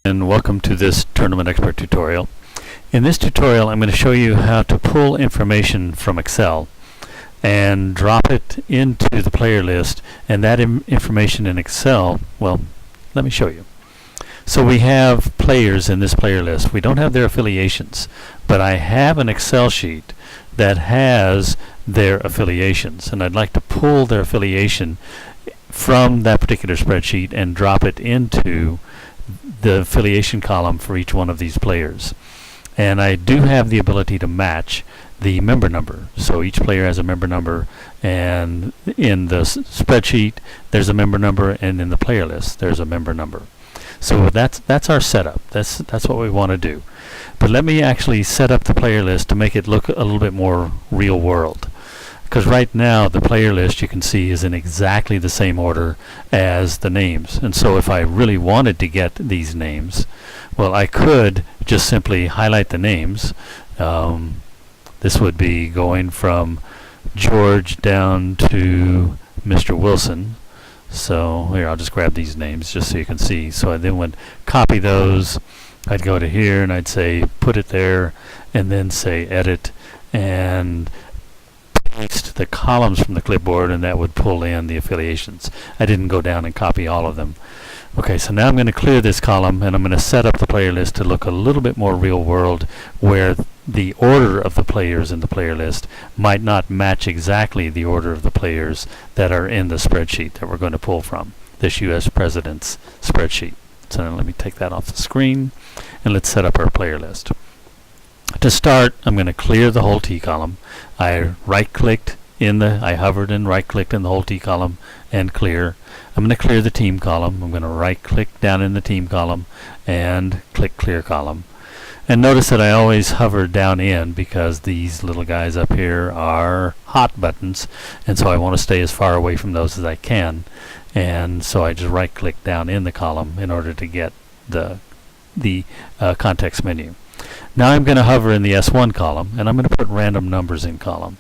And welcome to this Tournament Expert tutorial. In this tutorial I'm going to show you how to pull information from Excel and drop it into the player list, and that information in Excel, well, let me show you. So we have players in this player list. We don't have their affiliations, but I have an Excel sheet that has their affiliations, and I'd like to pull their affiliation from that particular spreadsheet and drop it into the affiliation column for each one of these players. And I do have the ability to match the member number. So each player has a member number, and in the spreadsheet there's a member number, and in the player list there's a member number. So that's our setup. That's what we want to do. But let me actually set up the player list to make it look a little bit more real world. Because right now the player list, you can see, is in exactly the same order as the names. And so if I really wanted to get these names, well, I could just simply highlight the names. This would be going from George down to Mr. Wilson. So here, I'll just grab these names just so you can see. So I then would copy those. I'd go to here and I'd say put it there, and then say edit, and paste the columns from the clipboard, and that would pull in the affiliations. I didn't go down and copy all of them. Okay, so now I'm going to clear this column, and I'm going to set up the player list to look a little bit more real world, where the order of the players in the player list might not match exactly the order of the players that are in the spreadsheet that we're going to pull from, this US President's spreadsheet. So now let me take that off the screen, and let's set up our player list. To start, I'm going to clear the whole T column. I hovered and right-clicked in the whole T column and clear. I'm going to clear the team column. I'm going to right-click down in the team column and click clear column. And notice that I always hover down in, because these little guys up here are hot buttons, and so I want to stay as far away from those as I can. And so I just right-click down in the column in order to get the context menu. Now I'm going to hover in the S1 column, and I'm going to put random numbers in column,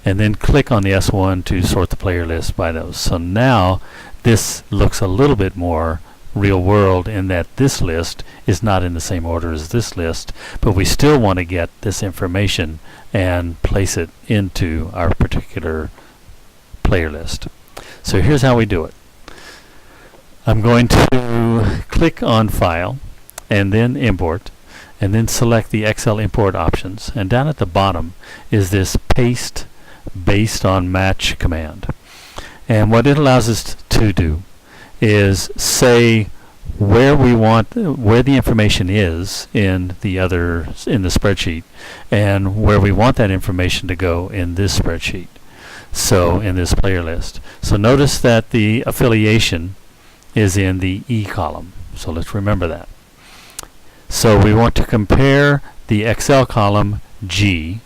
and then click on the S1 to sort the player list by those. So now this looks a little bit more real world, in that this list is not in the same order as this list, but we still want to get this information and place it into our particular player list. So here's how we do it. I'm going to click on File and then Import, and then select the Excel import options, and down at the bottom is this paste based on match command. And what it allows us to do is say where the information is in the spreadsheet, and where we want that information to go in this spreadsheet, so in this player list. So notice that the affiliation is in the E column, so let's remember that. So we want to compare the Excel column G.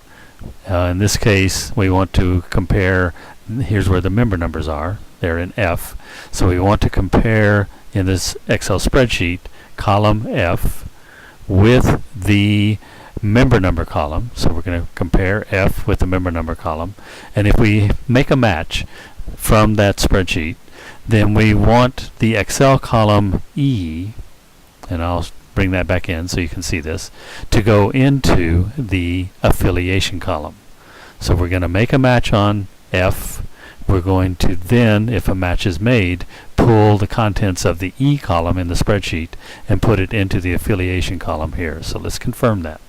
In this case, we want to compare, here's where the member numbers are, they're in F. So we want to compare in this Excel spreadsheet column F with the member number column. So we're going to compare F with the member number column. And if we make a match from that spreadsheet, then we want the Excel column E, and I'll bring that back in so you can see this, to go into the affiliation column. So we're going to make a match on F. We're going to then, if a match is made, pull the contents of the E column in the spreadsheet and put it into the affiliation column here. So let's confirm that.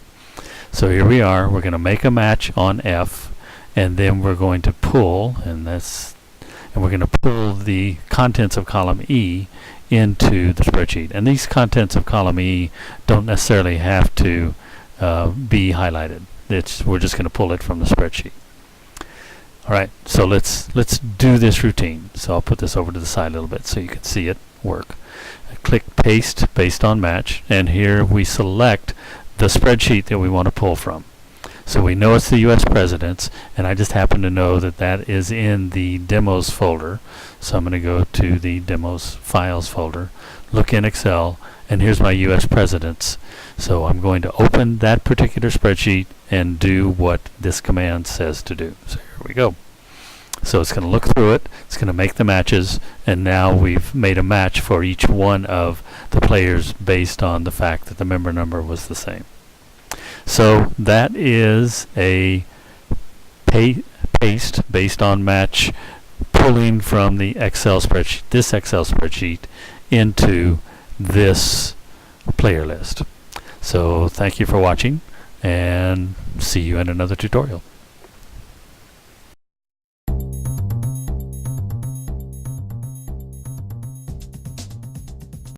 So here we are. We're going to make a match on F, and then we're going to pull, and we're going to pull the contents of column E into the spreadsheet. And these contents of column E don't necessarily have to be highlighted. We're just going to pull it from the spreadsheet. Alright, so let's do this routine. So I'll put this over to the side a little bit so you can see it work. I click paste based on match, and here we select the spreadsheet that we want to pull from. So we know it's the US Presidents, and I just happen to know that that is in the Demos folder. So I'm going to go to the Demos Files folder, look in Excel, and here's my US Presidents. So I'm going to open that particular spreadsheet and do what this command says to do. So here we go. So it's going to look through it, it's going to make the matches, and now we've made a match for each one of the players based on the fact that the member number was the same. So that is a paste based on match, pulling from the Excel spreadsheet, this Excel spreadsheet, into this player list. So thank you for watching, and see you in another tutorial.